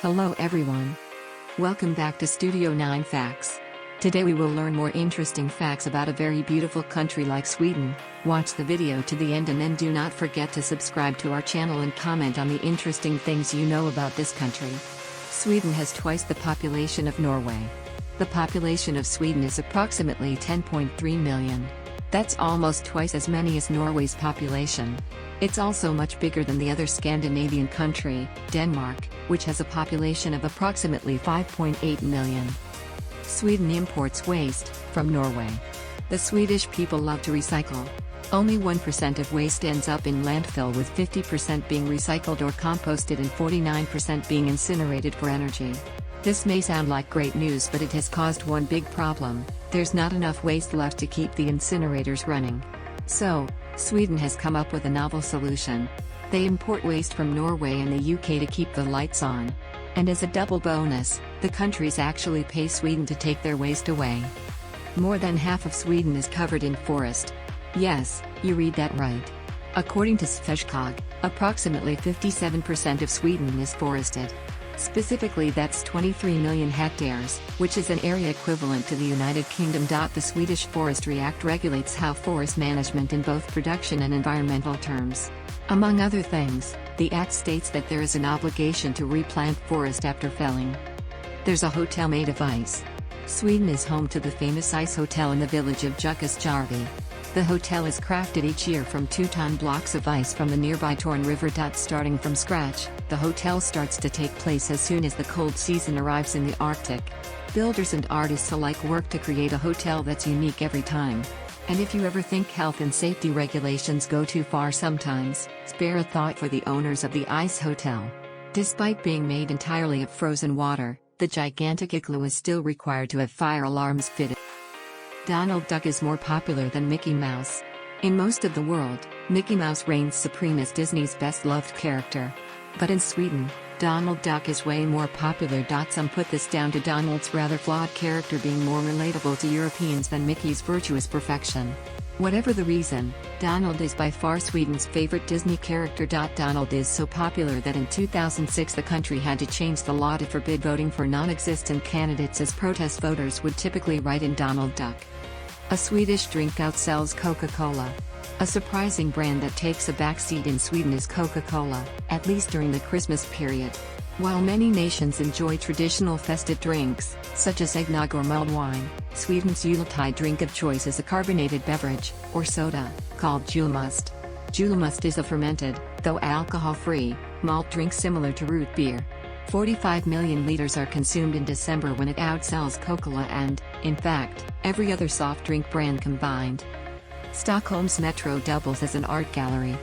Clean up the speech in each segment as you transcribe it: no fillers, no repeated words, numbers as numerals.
Hello everyone. Welcome back to Studio 9 Facts. Today we will learn more interesting facts about a very beautiful country like Sweden. Watch the video to the end and then do not forget to subscribe to our channel and comment on the interesting things you know about this country. Sweden has twice the population of Norway. The population of Sweden is approximately 10.3 million. That's almost twice as many as Norway's population. It's also much bigger than the other Scandinavian country, Denmark, which has a population of approximately 5.8 million. Sweden imports waste from Norway. The Swedish people love to recycle. Only 1% of waste ends up in landfill, with 50% being recycled or composted and 49% being incinerated for energy. This may sound like great news, but it has caused one big problem: there's not enough waste left to keep the incinerators running. So, Sweden has come up with a novel solution. They import waste from Norway and the UK to keep the lights on. And as a double bonus, the countries actually pay Sweden to take their waste away. More than half of Sweden is covered in forest. Yes, you read that right. According to Sveaskog, approximately 57% of Sweden is forested. Specifically, that's 23 million hectares, which is an area equivalent to the United Kingdom. The Swedish Forestry Act regulates how forest management in both production and environmental terms. Among other things, the Act states that there is an obligation to replant forest after felling. There's a hotel made of ice. Sweden is home to the famous ice hotel in the village of Jukkasjärvi. The hotel is crafted each year from 2-ton blocks of ice from the nearby Torn River. Starting from scratch, the hotel starts to take place as soon as the cold season arrives in the Arctic. Builders and artists alike work to create a hotel that's unique every time. And if you ever think health and safety regulations go too far sometimes, spare a thought for the owners of the ice hotel. Despite being made entirely of frozen water, the gigantic igloo is still required to have fire alarms fitted. Donald Duck is more popular than Mickey Mouse. In most of the world, Mickey Mouse reigns supreme as Disney's best-loved character. But in Sweden, Donald Duck is way more popular. Some put this down to Donald's rather flawed character being more relatable to Europeans than Mickey's virtuous perfection. Whatever the reason, Donald is by far Sweden's favorite Disney character. Donald is so popular that in 2006 the country had to change the law to forbid voting for non-existent candidates, as protest voters would typically write in Donald Duck. A Swedish drink outsells Coca-Cola. A surprising brand that takes a backseat in Sweden is Coca-Cola, at least during the Christmas period. While many nations enjoy traditional festive drinks, such as eggnog or mulled wine, Sweden's Yuletide drink of choice is a carbonated beverage, or soda, called julmust. Julmust is a fermented, though alcohol-free, malt drink similar to root beer. 45 million liters are consumed in December, when it outsells Coca-Cola and, in fact, every other soft drink brand combined. Stockholm's metro doubles as an art gallery.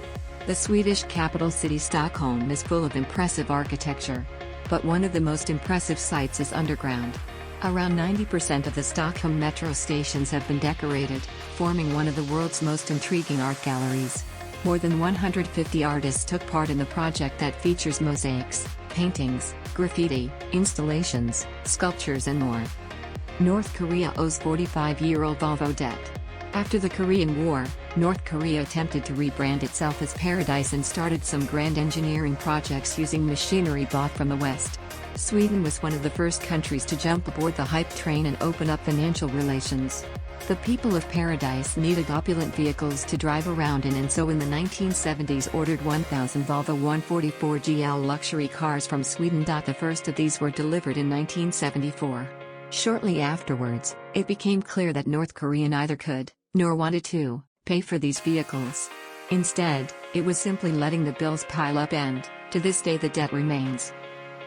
The Swedish capital city Stockholm is full of impressive architecture. But one of the most impressive sights is underground. Around 90% of the Stockholm metro stations have been decorated, forming one of the world's most intriguing art galleries. More than 150 artists took part in the project that features mosaics, paintings, graffiti, installations, sculptures and more. North Korea owes 45-year-old Volvo debt. After the Korean War, North Korea attempted to rebrand itself as Paradise and started some grand engineering projects using machinery bought from the West. Sweden was one of the first countries to jump aboard the hype train and open up financial relations. The people of Paradise needed opulent vehicles to drive around in, and so in the 1970s ordered 1,000 Volvo 144 GL luxury cars from Sweden. The first of these were delivered in 1974. Shortly afterwards, it became clear that North Korea neither could, nor wanted to, pay for these vehicles. Instead, it was simply letting the bills pile up, and, to this day, the debt remains.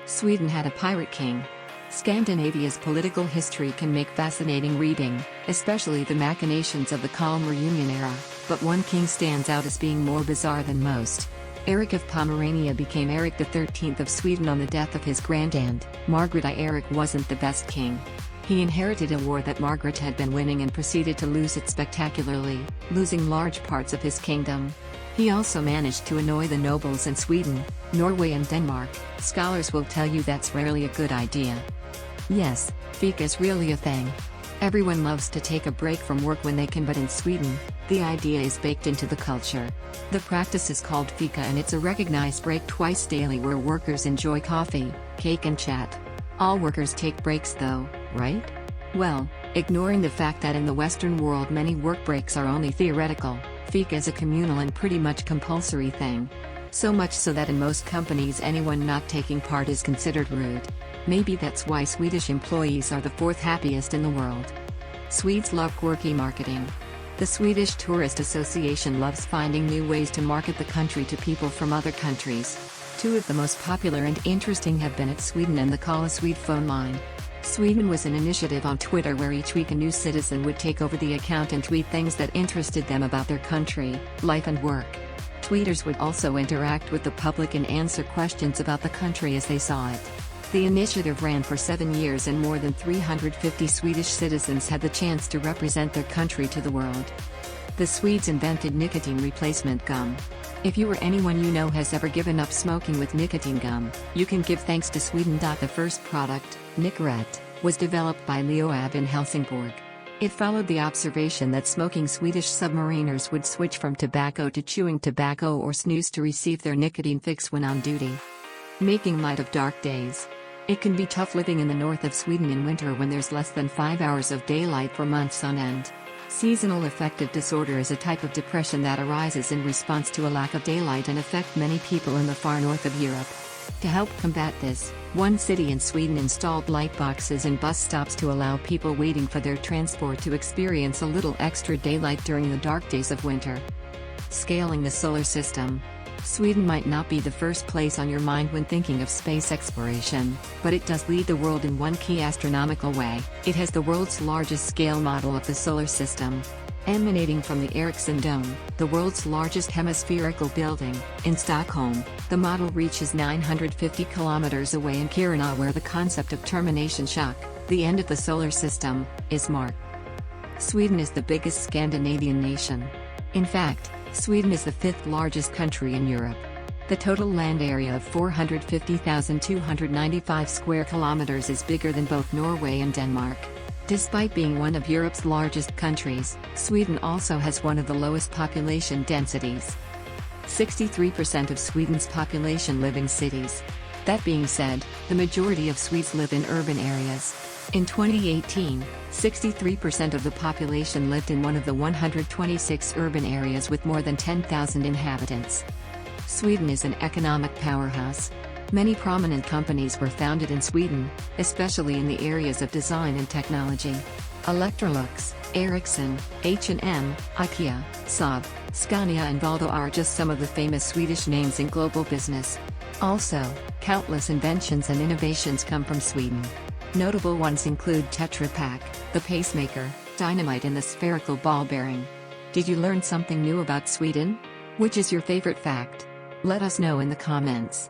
Sweden had a pirate king. Scandinavia's political history can make fascinating reading, especially the machinations of the Kalmar Union era, but one king stands out as being more bizarre than most. Eric of Pomerania became Eric XIII of Sweden on the death of his grandaunt, Margaret I. Eric wasn't the best king. He inherited a war that Margaret had been winning and proceeded to lose it spectacularly, losing large parts of his kingdom. He also managed to annoy the nobles in Sweden, Norway and Denmark. Scholars will tell you that's rarely a good idea. Yes, fika is really a thing. Everyone loves to take a break from work when they can, but in Sweden, the idea is baked into the culture. The practice is called fika, and it's a recognized break twice daily where workers enjoy coffee, cake and chat. All workers take breaks though, right? Well, ignoring the fact that in the Western world many work breaks are only theoretical, fika is a communal and pretty much compulsory thing. So much so that in most companies anyone not taking part is considered rude. Maybe that's why Swedish employees are the fourth happiest in the world. Swedes love quirky marketing. The Swedish Tourist Association loves finding new ways to market the country to people from other countries. Two of the most popular and interesting have been at Sweden and the Call a Swede phone line. Sweden was an initiative on Twitter where each week a new citizen would take over the account and tweet things that interested them about their country, life and work. Tweeters would also interact with the public and answer questions about the country as they saw it. The initiative ran for 7 years and more than 350 Swedish citizens had the chance to represent their country to the world. The Swedes invented nicotine replacement gum. If you or anyone you know has ever given up smoking with nicotine gum, you can give thanks to Sweden. The first product, Nicorette, was developed by Leo Ab in Helsingborg. It followed the observation that smoking Swedish submariners would switch from tobacco to chewing tobacco or snus to receive their nicotine fix when on duty. Making light of dark days. It can be tough living in the north of Sweden in winter when there's less than 5 hours of daylight for months on end. Seasonal affective disorder is a type of depression that arises in response to a lack of daylight and affects many people in the far north of Europe. To help combat this, one city in Sweden installed light boxes in bus stops to allow people waiting for their transport to experience a little extra daylight during the dark days of winter. Scaling the solar system. Sweden might not be the first place on your mind when thinking of space exploration, but it does lead the world in one key astronomical way. It has the world's largest scale model of the solar system. Emanating from the Ericsson Dome, the world's largest hemispherical building, in Stockholm, the model reaches 950 kilometers away in Kiruna, where the concept of termination shock, the end of the solar system, is marked. Sweden is the biggest Scandinavian nation. In fact, Sweden is the fifth largest country in Europe. The total land area of 450,295 square kilometers is bigger than both Norway and Denmark. Despite being one of Europe's largest countries, Sweden also has one of the lowest population densities. 63% of Sweden's population live in cities. That being said, the majority of Swedes live in urban areas. In 2018, 63% of the population lived in one of the 126 urban areas with more than 10,000 inhabitants. Sweden is an economic powerhouse. Many prominent companies were founded in Sweden, especially in the areas of design and technology. Electrolux, Ericsson, H&M, IKEA, Saab, Scania and Volvo are just some of the famous Swedish names in global business. Also, countless inventions and innovations come from Sweden. Notable ones include Tetra Pak, the pacemaker, dynamite and the spherical ball bearing. Did you learn something new about Sweden? Which is your favorite fact? Let us know in the comments.